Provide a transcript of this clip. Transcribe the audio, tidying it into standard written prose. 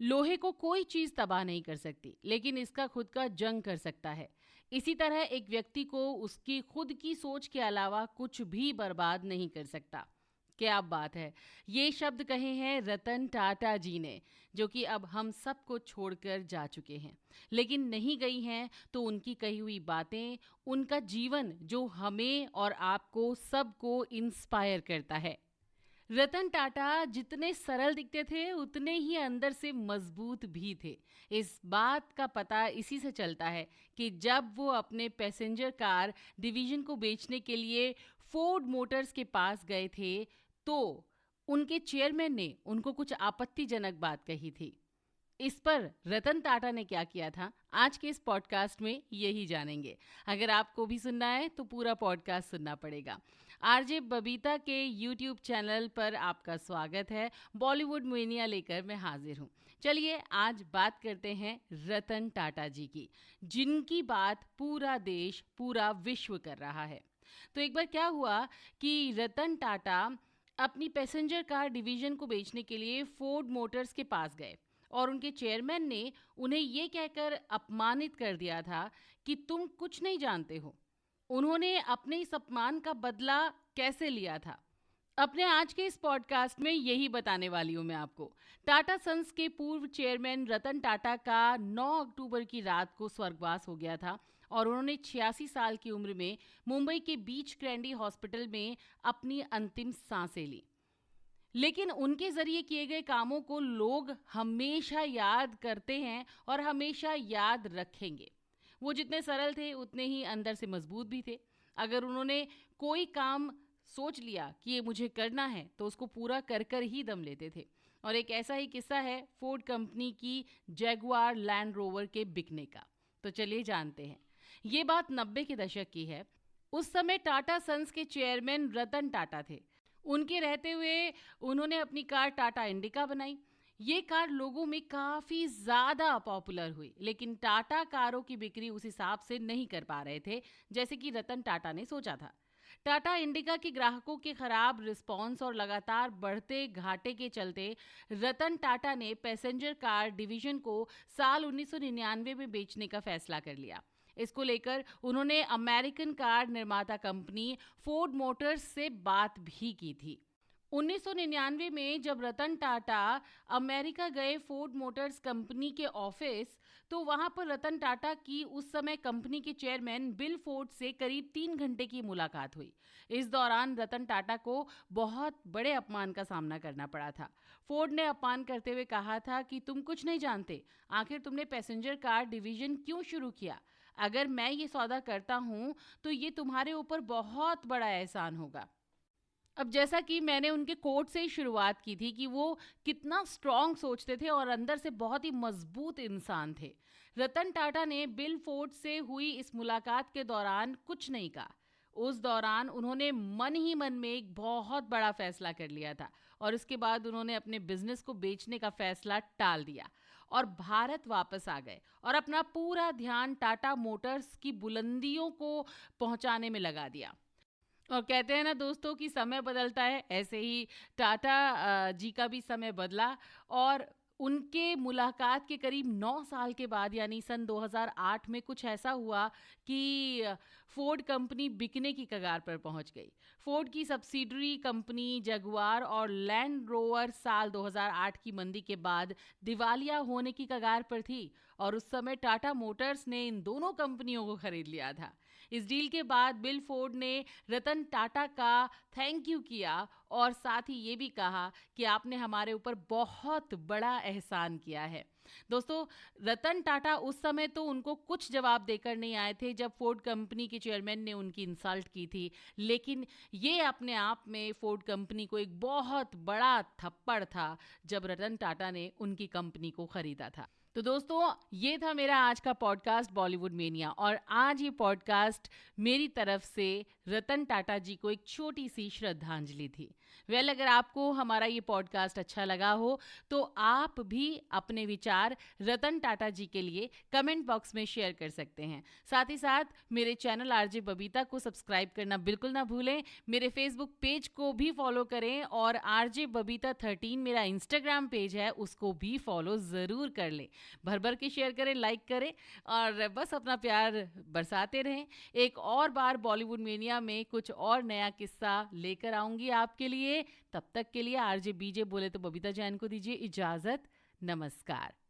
लोहे को कोई चीज तबाह नहीं कर सकती, लेकिन इसका खुद का जंग कर सकता है। इसी तरह एक व्यक्ति को उसकी खुद की सोच के अलावा कुछ भी बर्बाद नहीं कर सकता। क्या बात है। ये शब्द कहे हैं रतन टाटा जी ने, जो कि अब हम सबको छोड़कर जा चुके हैं। लेकिन नहीं गई हैं तो उनकी कही हुई बातें, उनका जीवन जो हमें और आपको सबको इंस्पायर करता है। रतन टाटा जितने सरल दिखते थे उतने ही अंदर से मजबूत भी थे। इस बात का पता इसी से चलता है कि जब वो अपने पैसेंजर कार डिवीजन को बेचने के लिए फोर्ड मोटर्स के पास गए थे, तो उनके चेयरमैन ने उनको कुछ आपत्तिजनक बात कही थी। इस पर रतन टाटा ने क्या किया था, आज के इस पॉडकास्ट में यही जानेंगे। अगर आपको भी सुनना है तो पूरा पॉडकास्ट सुनना पड़ेगा। आरजे बबीता के यूट्यूब चैनल पर आपका स्वागत है। बॉलीवुड मेनिया लेकर मैं हाजिर हूँ। चलिए आज बात करते हैं रतन टाटा जी की, जिनकी बात पूरा देश, पूरा विश्व कर रहा है। तो एक बार क्या हुआ कि रतन टाटा अपनी पैसेंजर कार डिवीजन को बेचने के लिए फोर्ड मोटर्स के पास गए और उनके चेयरमैन ने उन्हें ये कहकर अपमानित कर दिया था कि तुम कुछ नहीं जानते हो। उन्होंने अपने इस अपमान का बदला कैसे लिया था, अपने आज के इस पॉडकास्ट में यही बताने वाली हूँ मैं आपको। टाटा सन्स के पूर्व चेयरमैन रतन टाटा का 9 अक्टूबर की रात को स्वर्गवास हो गया था और उन्होंने 86 साल की उम्र में मुंबई के बीच क्रैंडी हॉस्पिटल में अपनी अंतिम सांसें ली। लेकिन उनके जरिए किए गए कामों को लोग हमेशा याद करते हैं और हमेशा याद रखेंगे। वो जितने सरल थे उतने ही अंदर से मजबूत भी थे। अगर उन्होंने कोई काम सोच लिया कि ये मुझे करना है तो उसको पूरा कर कर ही दम लेते थे। और एक ऐसा ही किस्सा है फोर्ड कंपनी की जैगुआर लैंड रोवर के बिकने का। तो चलिए जानते हैं। ये बात 90 के दशक की है। उस समय टाटा सन्स के चेयरमैन रतन टाटा थे। उनके रहते हुए उन्होंने अपनी कार टाटा इंडिका बनाई। ये कार लोगों में काफ़ी ज़्यादा पॉपुलर हुई, लेकिन टाटा कारों की बिक्री उस हिसाब से नहीं कर पा रहे थे जैसे कि रतन टाटा ने सोचा था। टाटा इंडिका के ग्राहकों के खराब रिस्पॉन्स और लगातार बढ़ते घाटे के चलते रतन टाटा ने पैसेंजर कार डिवीजन को साल 1999 में बेचने का फैसला कर लिया। इसको लेकर उन्होंने अमेरिकन कार निर्माता कंपनी फोर्ड मोटर्स से बात भी की थी। 1999 में जब रतन टाटा अमेरिका गए फोर्ड मोटर्स कंपनी के ऑफिस, तो वहां पर रतन टाटा की उस समय कंपनी के चेयरमैन बिल फोर्ड से करीब 3 घंटे की मुलाकात हुई। इस दौरान रतन टाटा को बहुत बड़े अपमान का सामना करना पड़ा था। फोर्ड ने अपमान करते हुए कहा था कि तुम कुछ नहीं जानते, आखिर तुमने पैसेंजर कार डिवीजन क्यों शुरू किया? अगर मैं ये सौदा करता हूँ तो ये तुम्हारे ऊपर बहुत बड़ा एहसान होगा। अब जैसा कि मैंने उनके कोट से ही शुरुआत की थी कि वो कितना स्ट्रांग सोचते थे और अंदर से बहुत ही मजबूत इंसान थे। रतन टाटा ने बिल फोर्ड से हुई इस मुलाकात के दौरान कुछ नहीं कहा। उस दौरान उन्होंने मन ही मन में एक बहुत बड़ा फैसला कर लिया था और उसके बाद उन्होंने अपने बिजनेस को बेचने का फैसला टाल दिया और भारत वापस आ गए और अपना पूरा ध्यान टाटा मोटर्स की बुलंदियों को पहुंचाने में लगा दिया। और कहते हैं ना दोस्तों कि समय बदलता है, ऐसे ही टाटा जी का भी समय बदला और उनके मुलाकात के करीब 9 साल के बाद यानी सन 2008 में कुछ ऐसा हुआ कि फोर्ड कंपनी बिकने की कगार पर पहुंच गई। फोर्ड की सब्सिडरी कंपनी जगुआर और लैंड रोवर साल 2008 की मंदी के बाद दिवालिया होने की कगार पर थी और उस समय टाटा मोटर्स ने इन दोनों कंपनियों को खरीद लिया था। इस डील के बाद बिल फोर्ड ने रतन टाटा का थैंक यू किया और साथ ही ये भी कहा कि आपने हमारे ऊपर बहुत बड़ा एहसान किया है। दोस्तों, रतन टाटा उस समय तो उनको कुछ जवाब देकर नहीं आए थे जब फोर्ड कंपनी के चेयरमैन ने उनकी इंसल्ट की थी, लेकिन ये अपने आप में फोर्ड कंपनी को एक बहुत बड़ा थप्पड़ था जब रतन टाटा ने उनकी कंपनी को खरीदा था। तो दोस्तों, ये था मेरा आज का पॉडकास्ट बॉलीवुड मेनिया और आज ये पॉडकास्ट मेरी तरफ से रतन टाटा जी को एक छोटी सी श्रद्धांजलि थी। अगर आपको हमारा ये पॉडकास्ट अच्छा लगा हो तो आप भी अपने विचार रतन टाटा जी के लिए कमेंट बॉक्स में शेयर कर सकते हैं। साथ ही साथ मेरे चैनल आरजे बबीता को सब्सक्राइब करना बिल्कुल ना भूलें। मेरे फेसबुक पेज को भी फॉलो करें और आरजे बबीता 13 मेरा इंस्टाग्राम पेज है, उसको भी फॉलो ज़रूर कर लें। भर भर के शेयर करें, लाइक करें और बस अपना प्यार बरसाते रहें। एक और बार बॉलीवुड मेनिया में कुछ और नया किस्सा लेकर आऊंगी आपके लिए। तब तक के लिए आरजे बीजे बोले तो बबीता जैन को दीजिए इजाजत। नमस्कार।